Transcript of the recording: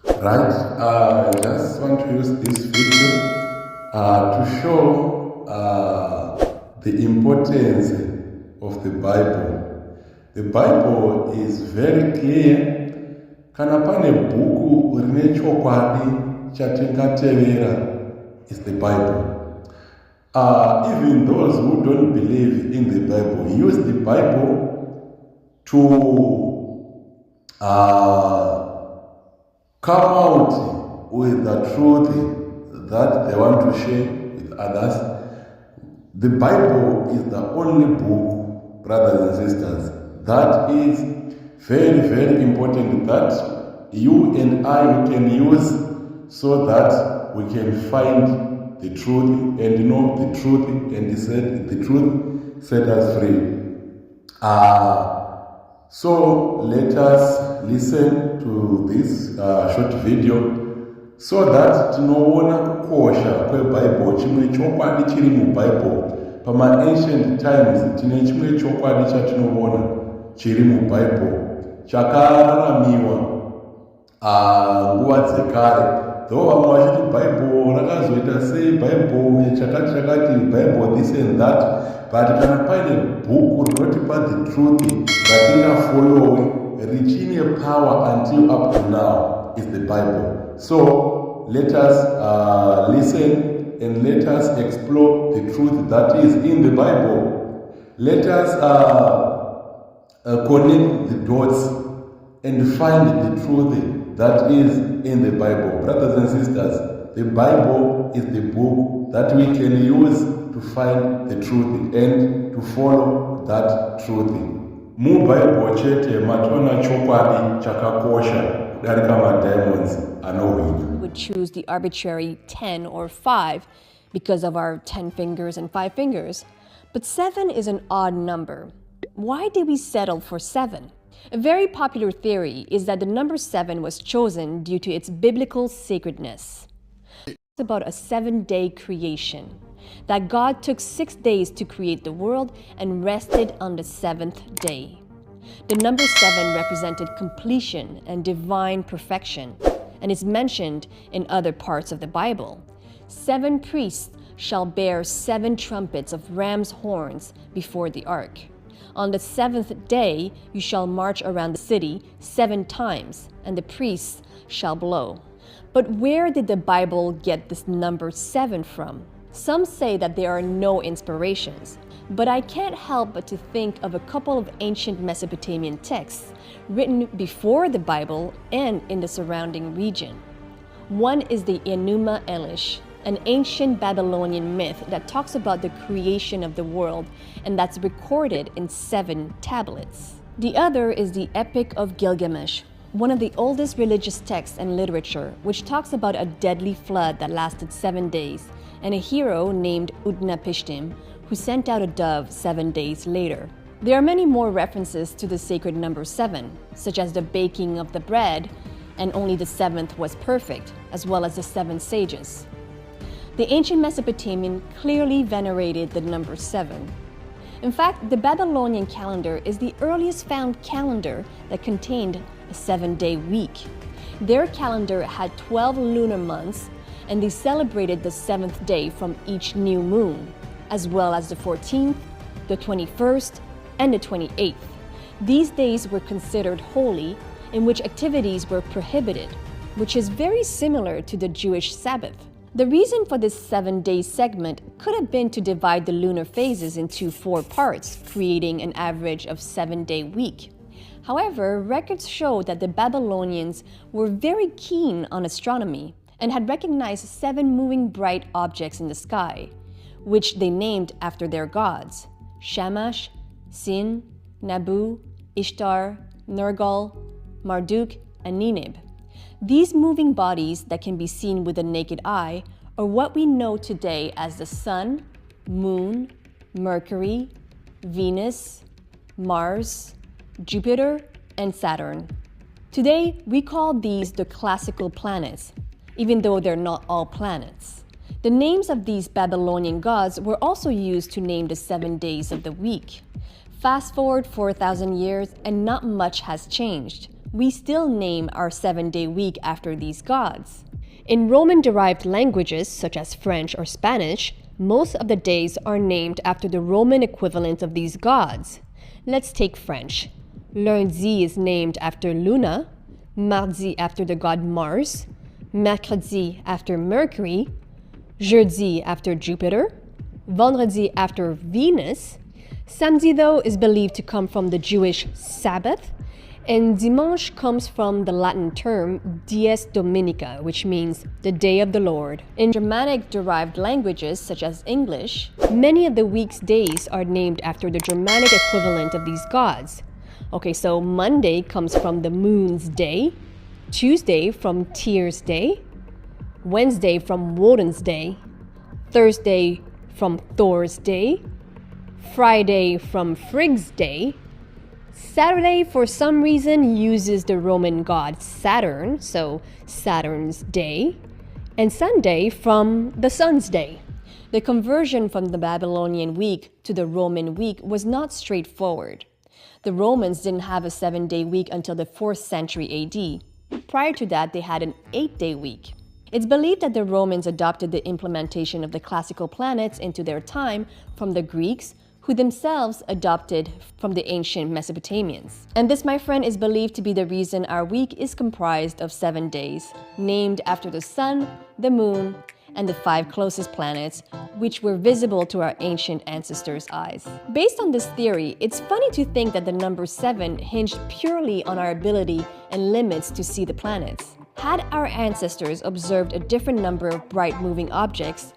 Right, I just want to use this video to show the importance of the Bible. The Bible is very clear. Kana pane bhuku rine chokwadi chatingatevera is the Bible. Even those who don't believe in the Bible use the Bible to come out with the truth that they want to share with others. The Bible is the only book, brothers and sisters, that is very, very important that you and I can use so that we can find the truth and know the truth and the truth set us free. So let us listen to this short video so that tinoona kukosha kweBible. Chimwe chokwadi chiri muBible. Pama ancient times tine chimwe chokwadi chatinoona chiri muBible chakararamiwa nguva dzekare. Though vamwe vachiti Bible rakazoita sei, Bible chakati, Bible this and that, but kana paine bhuku rinotipa the truth ratingafollowe richine power until up to now is the Bible. So let us listen and let us explore the truth that is in the Bible. Let us connect the dots and find the truth that is in the Bible. Brothers and sisters, the Bible is the book that we can use to find the truth and to follow that truth. Mu Bible chete matona chokwadi chakakosha kudarika madiamonds anowina. We would choose the arbitrary 10 or 5 because of our 10 fingers and 5 fingers. But 7 is an odd number. Why did we settle for 7? A very popular theory is that the number 7 was chosen due to its biblical sacredness. It's about a 7-day creation, that God took 6 days to create the world and rested on the 7th day. The number 7 represented completion and divine perfection, and is mentioned in other parts of the Bible. 7 priests shall bear 7 trumpets of ram's horns before the ark. On the 7th day, you shall march around the city 7 times, and the priests shall blow. But where did the Bible get this number 7 from? Some say that there are no inspirations, but I can't help but to think of a couple of ancient Mesopotamian texts written before the Bible and in the surrounding region. One is the Enuma Elish, an ancient Babylonian myth that talks about the creation of the world and that's recorded in 7 tablets. The other is the Epic of Gilgamesh, one of the oldest religious texts and literature, which talks about a deadly flood that lasted 7 days and a hero named Utnapishtim who sent out a dove 7 days later. There are many more references to the sacred number 7, such as the baking of the bread, and only the 7th was perfect, as well as the 7 sages. The ancient Mesopotamian clearly venerated the number 7. In fact, the Babylonian calendar is the earliest found calendar that contained a 7-day week. Their calendar had 12 lunar months, and they celebrated the 7th day from each new moon, as well as the 14th, the 21st, and the 28th. These days were considered holy, in which activities were prohibited, which is very similar to the Jewish Sabbath. The reason for this 7-day segment could have been to divide the lunar phases into 4 parts, creating an average of 7-day week. However, records show that the Babylonians were very keen on astronomy and had recognized 7 moving bright objects in the sky, which they named after their gods: Shamash, Sin, Nabu, Ishtar, Nergal, Marduk, and Ninib. These moving bodies that can be seen with the naked eye are what we know today as the Sun, Moon, Mercury, Venus, Mars, Jupiter, and Saturn. Today, we call these the classical planets, even though they're not all planets. The names of these Babylonian gods were also used to name the 7 days of the week. Fast forward 4,000 years and not much has changed. we still name our 7-day week after these gods. In Roman-derived languages such as French or Spanish, most of the days are named after the Roman equivalent of these gods. Let's take French. Lundi is named after Luna, mardi after the god Mars, mercredi after Mercury, jeudi after Jupiter, vendredi after Venus. Samedi, though, is believed to come from the Jewish Sabbath, and dimanche comes from the Latin term dies dominica, which means the day of the Lord. In Germanic-derived languages such as English, many of the week's days are named after the Germanic equivalent of these gods. Okay, so Monday comes from the moon's day, Tuesday from Tyr's day, Wednesday from Woden's day, Thursday from Thor's day, Friday from Frigg's day. Saturday, for some reason, uses the Roman god Saturn, so Saturn's day, and Sunday from the sun's day. The conversion from the Babylonian week to the Roman week was not straightforward. The Romans didn't have a 7-day week until the 4th century AD. Prior to that, they had an 8-day week. It's believed that the Romans adopted the implementation of the classical planets into their time from the Greeks, who themselves adopted from the ancient Mesopotamians. And this, my friend, is believed to be the reason our week is comprised of 7 days, named after the sun, the moon, and the 5 closest planets, which were visible to our ancient ancestors' eyes. Based on this theory, it's funny to think that the number 7 hinged purely on our ability and limits to see the planets. Had our ancestors observed a different number of bright moving objects,